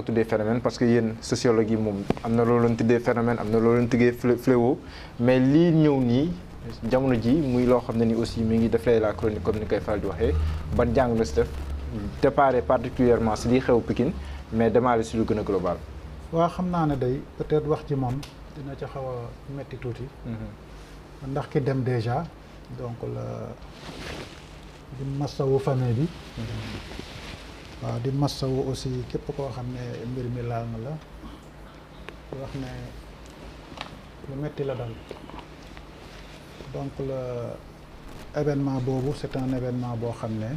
tuddee phénomène parce que yéen sociologue yi moom am na loolu leen tuddee phénomène am na loolu leen tuddee fléau mais lii ñëw nii jamono ji muy loo xam ne ni aussi mi ngi defee la chronique comme ni koy faral di waxee ban jàng la si def déparé particulièrement si liy xew Pikine mais démarré si lu gën a global. waaw xam naa ne day peut-être wax ci moom dina ci xaw a metti tuuti. ndax ki dem déjà donc la di massawu famille bi. waaw di massawu aussi képp koo xam ne mbir mi laal na la di wax ne lu metti la dal donc le événement boobu c'est un événement boo xam ne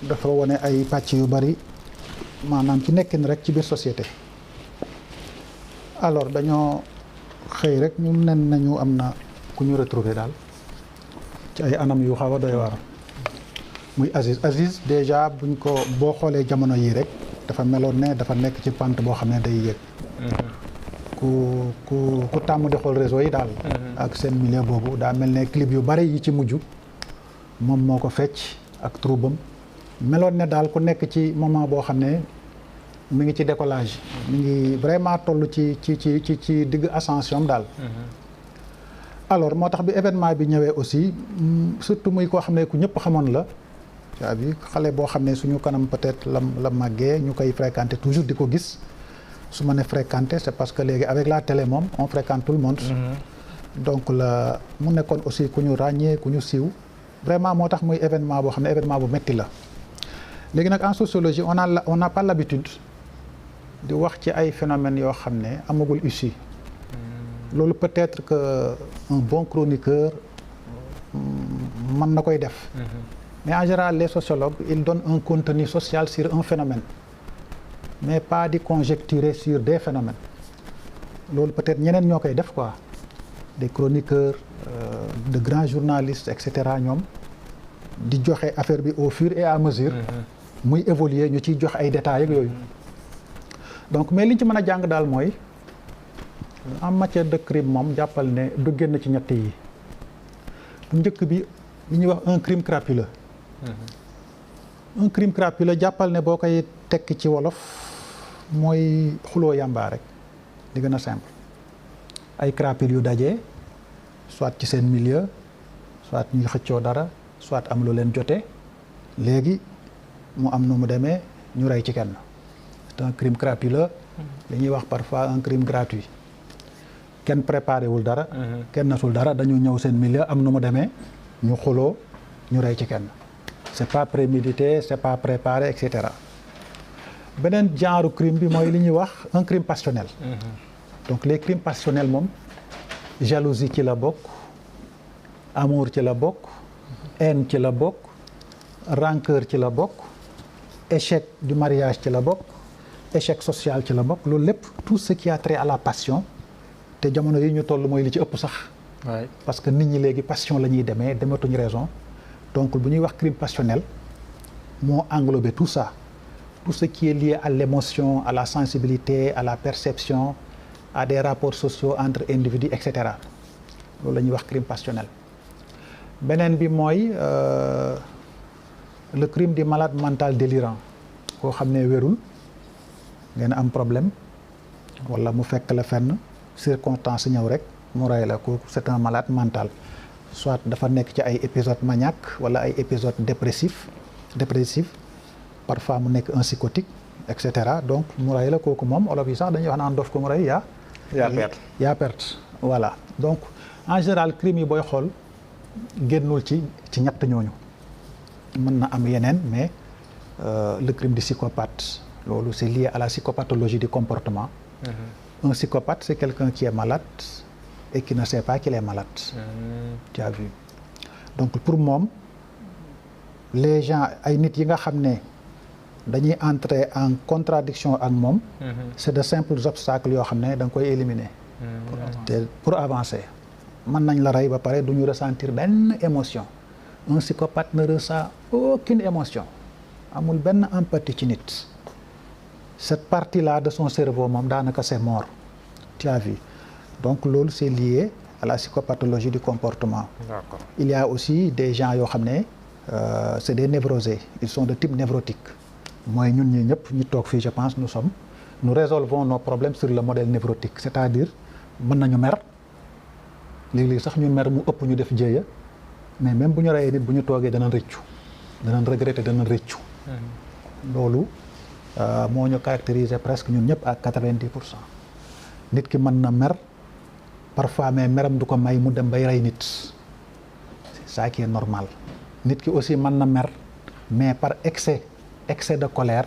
dafa wane ay pàcc yu bari maanaam ci nekkin rek ci biir société. alors dañoo xëy rek ñu nen nañu am na ku ñu retrouver daal ci ay anam yu xaw a doy waar. muy Aziz déjà buñ ko boo xoolee jamono yii rek dafa meloon ne dafa nekk ci pente boo xam ne day yéeg. ku tàmm di xool réseau yi daal. ak seen milieu boobu daa mel ne clip yu bari yi ci mujj moom moo ko fecc ak troubam meloon ne daal ku nekk ci moment boo xam ne mi ngi ci décollage. mi ngi vraiment toll ci digg ascension daal. alors moo tax bi événement bi ñëwee aussi surtout muy koo xam ne ku ñëpp xamoon la. caa bi xale boo xam ne suñu kanam peut-être la màggee ñu koy fréquenter toujours di ko gis su ma ne fréquenter c'est parce que léegi avec la télé moom on fréquente tout le monde. donc la mu nekkoon aussi ku ñu ràññee ku ñu siiw. vraiment moo tax muy événement boo xam ne événement bu metti la. léegi nag en sociologie on n'a pas l'habitude di wax ci ay phénomènes yoo xam ne amagul issue. loolu peut-être que un bon chroniqueur mën na koy def. mais en général les sociologues ils donnent un contenu social sur un phénomène mais pas di conjecturer sur des phénomènes loolu peut-être ñeneen ñoo koy def quoi des chroniqueurs de grands journalistes et cetera ñoom di joxe affaire bi au fur et à mesure muy évoluer ñu ciy joxe ay détails ak yooyu donc mais liñ ci mën a jàng daal mooy en matière de crime moom jàppal ne du génn ci ñett yi bu njëkk bi li ñuy wax un crime crapuleux. un crime crapuleux jàppal ne boo koy tekki ci wolof mooy xuloo yàmbaa rek li gën a simple ay crapules yu daje soit ci seen milieu soit ñuy xëccoo dara soit am lu leen jote léegi mu am nu mu demee ñu rey ci kenn c'est un crime crapuleux li ñuy wax parfois un crime gratuit kenn préparé wul dara kenn nasul dara dañu ñëw seen milieu am nu mu demee ñu xuloo ñu rey ci kenn c'est pas prémédité c'est pas préparé et cetera beneen genre crime bi mooy li ñuy wax un crime passionnel. donc les crimes passionnels moom jalousie ci la bokk amour ci la bokk haine ci la bokk rancœur ci la bokk échec du mariage ci la bokk échec social ci la bokk loolu lépp tout ce qui a trait à la passion te jamono yi ñu toll mooy li ci ëpp sax. parce que nit ñi léegi passion la ñuy demee dematuñu raison. donc bu ñuy wax crime passionnel moo englobé tout ça tout ce qui est lié à l'émotion à la sensibilité à la perception à des rapports sociaux entre individus et cetera loolu la ñuy wax crime passionnel. beneen bi mooy le crime du malade mental délirant koo xam ne wérul ngeen am problème wala mu fekk la fenn circonstance ñëw rek mu rey la kooku c'est un malade mental. soit dafa nekk ci ay épisode maniaque wala ay épisode dépressif parfois mu nekk un psychotique et cetera donc mu rey la kooku moom olof yi sax dañuy wax naan dof ko mu rey yaa perte voilà donc en général crime yi booy xool génnul ci ñett ñooñu mën na am yeneen mais le crime du psychopathe loolu c'est lié à la psychopathologie du comportement. Un psychopathe c'est quelqu'un qui est malade et qui ne sait pas qu'il est malade. Tu as vu donc pour moom les gens ay nit yi nga xam ne dañuy entrer en contradiction ak moom. c'est de simples obstacles yoo xam ne da nga koy éliminer. pour avancer mën nañ la rey ba pare du ñu ressentir benn émotion. Un psychopathe ne ressent aucune émotion amul benn empathie ci nit cette partie-là de son cerveau moom daanaka c'est mort. Tu as vu donc loolu c'est lié à la psychopathologie du comportement. D'accord. Il y a aussi des gens yoo xam ne c'est des névrosés ils sont de type névrotique mooy ñun ñi ñëpp ñu toog fii je pense nous résolvons nos problèmes sur le modèle névrotique c'est-à-dire mën nañu mer léeg-léeg sax ñu mer mu ëpp ñu def jéeya mais même bu ñu reyee nit bu ñu toogee danañ rëccu danañ regretter danañ rëccu loolu moo ñu caractériser presque ñun ñëpp à 90%. nit ki mën na mer parfois mais meram du ko may mu dem bay rey nit c'est ça qui est normal nit ki aussi mën na mer mais par excès de colère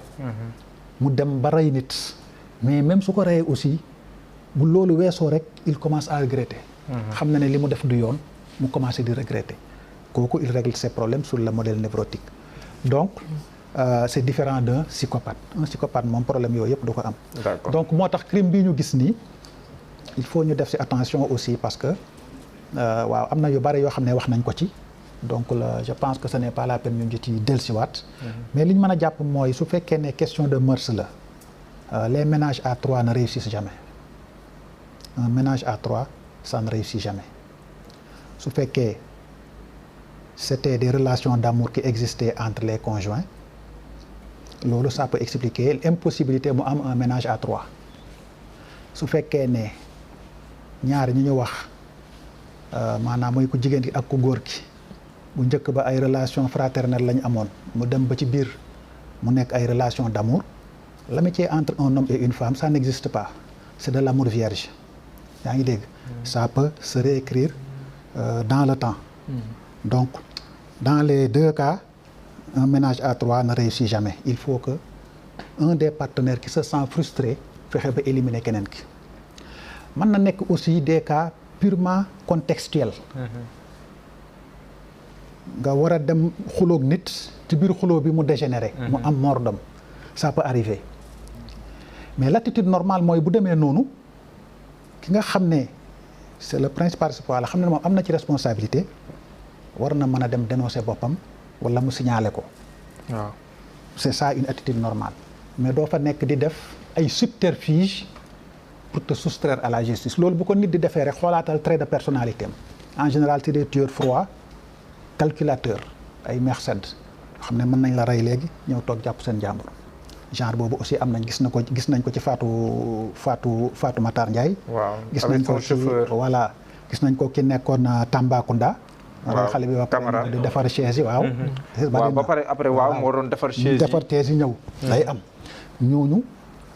mu dem ba rey nit mais même su ko reyee aussi bu loolu weesoo rek il commence à regretter xam na ne li mu def du yoon mu commencé di regretter kooku il règle ses problèmes sur le modèle névrotique donc c'est différent d'un psychopathe un psychopathe moom problème yooyu yëpp du ko am donc moo tax crime bii ñu gis nii il faut ñu def ci attention aussi parce que waaw am na yu bari yoo xam ne wax nañ ko ci donc je pense que ce n'est pas la peine ñu ngi ci dellusiwaat mais li ñu mën a jàpp mooy su fekkee ne question de mœurs la les ménages à trois ne réussissent jamais un ménage à trois ça ne réussit jamais su fekkee c'était des relations d'amour qui existaient entre les conjoints loolu ça peut expliquer l'impossibilité mu am un ménage à trois su fekkee ne ñaar ñi ñu wax maanaam mooy ku jigéen ki ak ku góor ki bu njëkk ba ay relation fraternelle lañ amoon mu dem ba ci biir mu nekk ay relation d'amour l'amitié entre un homme et une femme ça n'existe pas c'est de l'amour vierge yaa ngi dégg ça peut se réécrire dans le temps donc dans les deux cas un ménage à trois ne réussit jamais il faut que un des partenaires qui se sent frustré fexe ba éliminer keneen ki mën na nekk aussi des cas purement contextuels nga war a dem xuloog nit ci biir xuloo bi mu dégénéré mu am mort d'homme ça peut arriver mais l'attitude normale mooy bu demee noonu ki nga xam ne c'est le principal responsable xam ne moom am na ci responsabilité war na mën a dem dénoncer boppam wala mu signaler ko waaw c'est ça une attitude normale mais doo fa nekk di def ay subterfuge pour te soustraire à la justice loolu bu ko nit di defee rek xoolaatal trait de personnalité am en général c'est des tueurs froids calculateurs ay mercenaires xam ne mën nañ la rey léegi ñëw toog jàpp seen jàmbur genre boobu aussi am nañ gis nañ ko ci Fatou Matar Ndiaye. waaw gis nañ ko ci voilà gis nañ ko ki nekkoon Tambacounda. waaw xale bi ba di defar chaise yi waaw. waaw ba pare après waaw moo doon defar chaise yi defar chaise yi ñëw. day am ñooñu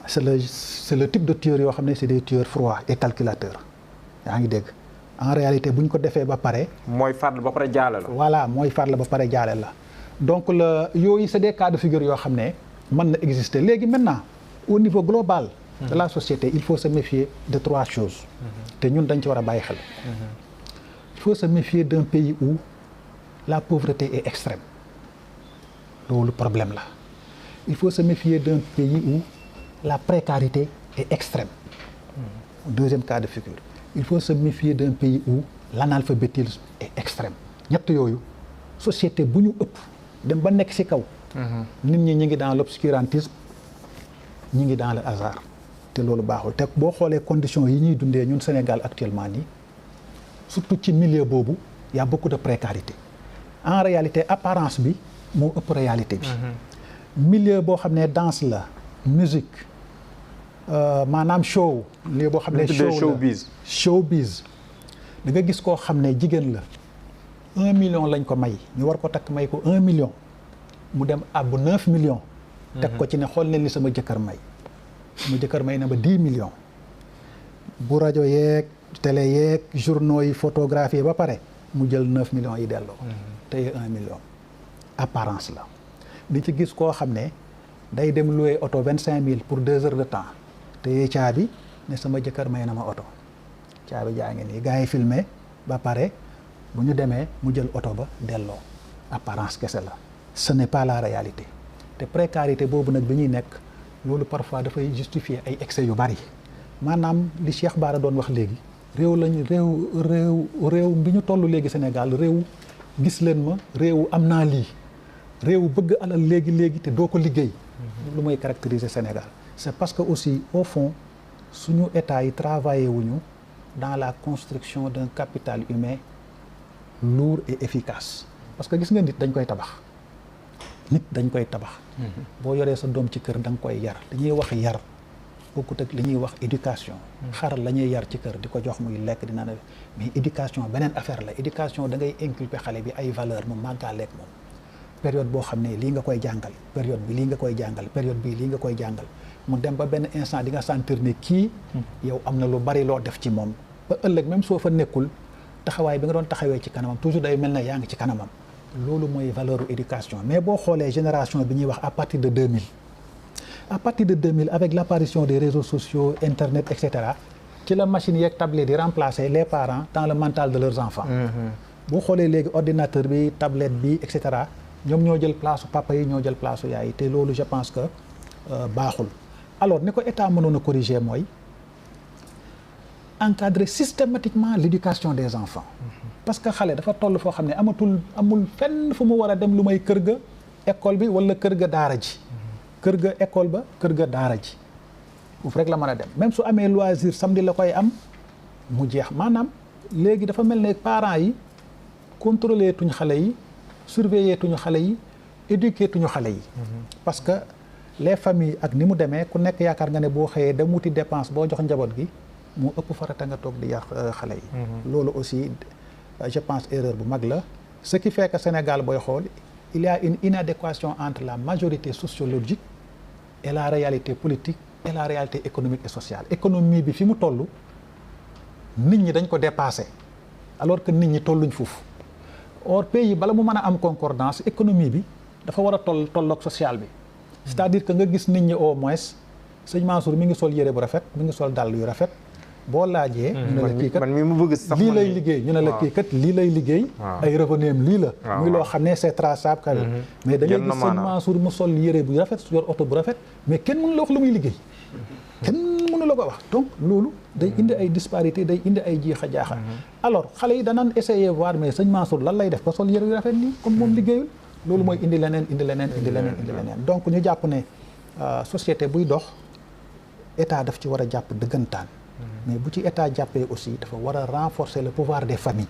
c'est le type de tueurs yoo xam ne c'est des tueurs froids et calculateurs yaa ngi dégg en réalité bu ñu ko defee ba pare. mooy faat la ba pare jaale la. voilà mooy faat la ba pare jaale la donc yooyu c'est des cas de figure yoo xam ne mën na exister léegi maintenant au niveau global. de la société il faut se méfier de trois choses. te ñun dañ ci war a bàyyi xel. il faut se méfier d'un pays où la pauvreté est extrême loolu problème la il faut se méfier d'un pays où la précarité est extrême. Deuxième cas de figure il faut se méfier d'un pays où l'analphabétisme est extrême ñett yooyu société bu ñu ëpp dem ba nekk ci kaw. nit ñi ñu ngi dans l'obscurantisme ñu ngi dans le hasard te loolu baaxul te boo xoolee conditions yi ñuy dundee ñun Sénégal actuellement nii surtout ci milieu boobu y a beaucoup de précarité en réalité apparence bi moo ëpp réalité bi. milieu boo xam ne danse la musique maanaam show. milieu boo xam ne show la showbiz da nga gis koo xam ne jigéen la 1 million lañ ko may ñu war ko takk may ko 1 million mu dem àbb 9 millions. teg ko ci ne xool leen li sama jëkkër may. sama jëkkër may na ba 10 millions bu rajo yeeg télé yeeg journaux yi photographie ba pare mu jël 9 millions yi delloo. tey 1 million. apparence la di ci gis koo xam ne day dem louer oto 25000 pour 2 heures de temps te caabi ne sama jëkkër may na ma oto caabi jaa ngi nii gars yi filmé ba pare bu ñu demee mu jël oto ba delloo apparence kese la ce n'est pas la réalité te précarité boobu nag bi ñuy nekk loolu parfois dafay justifier ay excès yu bari maanaam li Cheikh Bara doon wax léegi réew bi ñu toll léegi Sénégal réew gis leen ma réew am naa lii réew bëgg alal léegi te doo ko liggéey lu mooy caractériser Sénégal c'est parce que aussi au fond suñu état yi travaillé wuñu dans la construction d'un capital humain lourd et efficace parce que gis nga nit dañ koy tabax nit dañ koy tabax. boo yoree sa doom ci kër da nga koy yar li ñuy wax yar bokkut ak li ñuy wax éducation. xar la ñuy yar ci kër di ko jox muy lekk dina ne mais éducation beneen affaire la éducation da ngay inculper xale bi ay valeur mu màggaaleeg moom. période boo xam ne lii nga koy jàngal période bi lii nga koy jàngal période bii lii nga koy jàngal mu dem ba benn instant di nga sentir ne kii. yow am na lu bari loo def ci moom. ba ëllëg même soo fa nekkul taxawaay bi nga doon taxawee ci kanamam toujours day mel ne yaa ngi ci kanamam. loolu mooy valeur éducation mais boo xoolee génération bi ñuy wax à partir de 2000 à partir de 2000 avec l'apparition des réseaux sociaux internet et cetera ci la machine yeeg tablette di remplacer les parents dans le mental de leurs enfants. boo xoolee léegi ordinateur bi tablette bi et cetera ñoom ñoo jël place papa yi ñoo jël place yaay yi te loolu je pense que baaxul. alors ni ko état mënoon a corriger mooy encadrer systématiquement l'éducation des enfants. parce que xale dafa toll foo xam ne amul fenn fu mu war a dem lu may kër ga école bi wala kër ga daara ji. kër ga école ba kër ga daara ji foofu rek la mën a dem même su amee loisir samedi la koy am mu jeex maanaam léegi dafa mel ne parents yi contrôler tuñ xale yi surveiller tuñu xale yi éduquer tuñu xale yi. parce que les familles ak ni mu demee ku nekk yaakaar nga ne boo xëyee dem wuti dépense boo jox njaboot gi mu ëpp farata nga toog di yar xale yi. loolu aussi je pense erreur bu mag la ce qui fait que Sénégal booy xool il y a une inadéquation entre la majorité sociologique et la réalité politique et la réalité économique et sociale. économie bi fi mu toll nit ñi dañ ko dépassé alors que nit ñi tolluñ foofu or pays bala mu mën a am concordance économie bi dafa war a tolloog social bi. c'est-à-dire que nga gis nit ñi au moins sëñ Mansour mi ngi sol yére bu rafet mi ngi sol dàll yu rafet. boo laajee ñu ne la kii kat man mi mu bëgg sax lii lay liggéey ñu ne la kii kat lii lay liggéey ay revenu am lii la muy loo xam ne c'est traçable ka mais da ngay gis sëñ Mansour mu sol yére bu rafet yor oto bu rafet mais kenn mënu la wax lu muy liggéey kenn mënu la ko wax donc loolu day indi ay disparité day indi ay jiixa jaaxa alors xale yi danaan essayer voir mais sëñ Mansour lan lay def ba sol yére yu rafet nii comme moom liggéeyul loolu mooy indi leneen donc ñu jàpp ne société buy dox état daf ci war a jàpp dëggantaan mais bu ci état jàppee aussi dafa war a renforcer le pouvoir des familles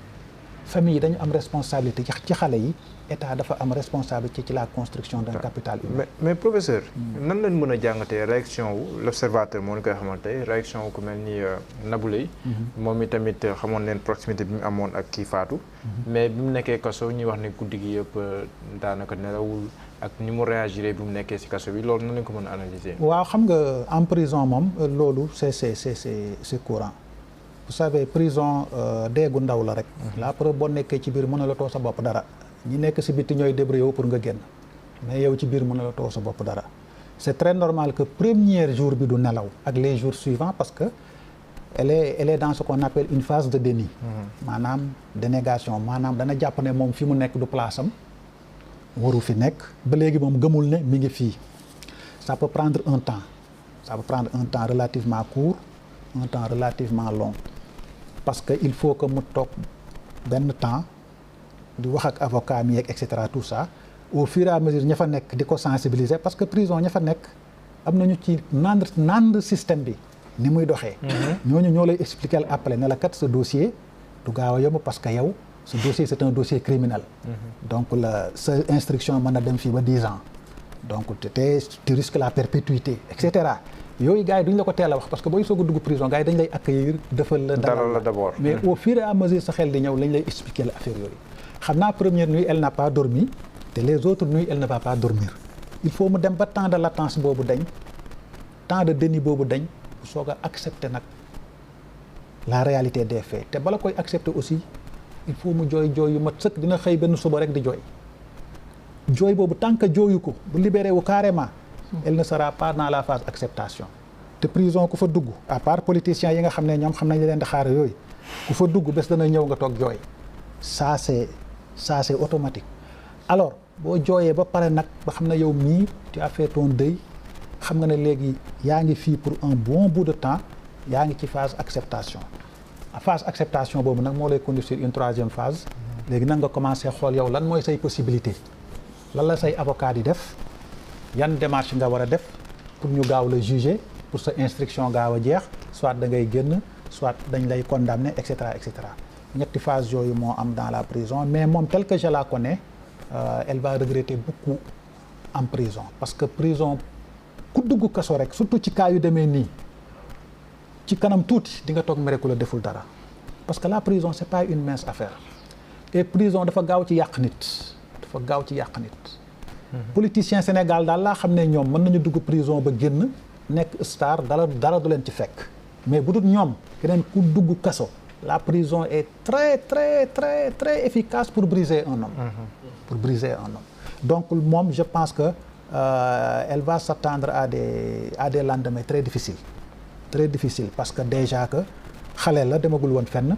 famille yi dañu am responsabilité ci xale yi état dafa am responsabilité ci la construction d'un capital humain. mais professeur nan lañ mën a jàngatee réaction wu l'observateur moo ñu koy xamante réaction wu ku mel ni Nabou Leye moom i tamit xamoon leen proximité bi mu amoon ak kii faatu mais bi mu nekkee kaso ñuy wax ne guddi gi yëpp daanaka nelawul ak ni mu réagiré bi mu nekkee ci kaso bi loolu nan lañ ko mën a analyser. waaw xam nga en prison moom loolu c'est courant vous savez prison déegu ndaw la rek. la preuve boo nekkee ci biir mën na la too sa bopp dara ñi nekk ci biti ñooy débrouiller pour nga génn mais yow ci biir mën na la too sa bopp dara c'est très normal que premier jour bi du nelaw ak les jours suivants parce que elle est dans ce qu'on appelle une phase de déni. maanaam dénégation maanaam dana jàpp ne moom fi mu nekk du place am. waru fi nekk ba léegi moom gëmul ne mi ngi fii ça peut prendre un temps relativement court un temps relativement long parce que il faut que mu toog benn temps di wax ak avocat mi yeeg et cetera tout ça au fur et à mesure ña fa nekk di ko sensibiliser parce que prison ña fa nekk am nañu ci nand système bi ni muy doxee ñooñu ñoo lay expliquer après ne la kat sa dossier du gaaw a yomb parce que yow ce dossier c'est un dossier criminel. donc sa instruction mën na dem fii ba 10 ans. donc tu risques la perpétuité et cetera yooyu gars yi duñ la ko teel a wax parce que booy soog a dugg prison gars yi dañ lay accueillir defal la dalal la d'abord mais au fur et à mesure sa xel di ñëw lañ lay expliquer la affaire yooyu. xam naa première nuit elle n'a pas dormi te les autres nuits elle ne va pas dormir il faut mu dem ba temps de latence boobu dañ temps de déni boobu dañ soog a accepter nag la réalité des faits te bala koy accepter aussi. il faut mu jooy yu mat sëkk dina xëy benn suba rek di jooy boobu tant que jooyu ko bu libéré wu carrément elle ne sera pas dans la phase acceptation te prison ku fa dugg à part politiciens yi nga xam ne ñoom xam nañ leen di xaar yooyu ku fa dugg bés dana ñëw nga toog jooy ça c'est automatique alors boo jooyee ba pare nag ba xam ne yow mii tu as fait ton deuil xam nga ne léegi yaa ngi fii pour un bon bout de temps yaa ngi ci phase acceptation phase acceptation boobu nag moo lay conduire sur une troisième phase léegi nag nga commencé xool yow lan mooy say possibilité lan la say avocat di def yan démarche nga war a def pour ñu gaaw la juger pour sa instruction gaaw a jeex soit da ngay génn soit dañ lay condamner et cetera et cetera ñetti phase yooyu moo am dans la prison mais moom tel que je la connais elle va regretter beaucoup en prison parce que prison ku dugg kaso rek surtout ci cas yu demee nii ci kanam tuuti di nga toog mere ku la deful dara parce que la prison c'est pas une mince affaire et prison dafa gaaw ci yàq nit politicien Sénégal daal laa xam ne ñoom mën nañu dugg prison ba génn nekk star dara du leen ci fekk mais bu dul ñoom keneen ku dugg kaso la prison est très très très très efficace pour briser un homme donc moom je pense que elle va s'attendre à des lendemains très difficiles parce que déjà que xale la demagul woon fenn.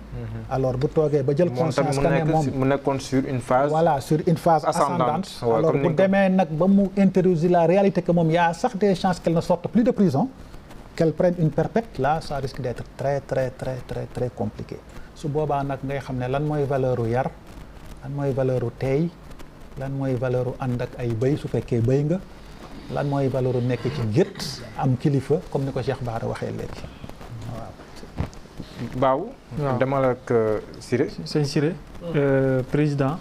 alors bu toogee ba jël conscience que ne moom mu nekkoon sur une phase ascendante alors bu demee nag ba mu intérioriser la réalité que moom y a sax des chances qu'elle ne sorte plus de prison qu'elle prenne une perpète là ça risque d'être très très très très très compliqué su boobaa nag ngay xam ne lan mooy valeur u yar lan mooy valeur u teey lan mooy valeur u ànd ak ay bëy su fekkee bëy nga lan mooy valeur u nekk ci gétt am kilifa comme ni ko Cheikh Bara waxee léegi Baaw demal ak Siré sëñ Siré président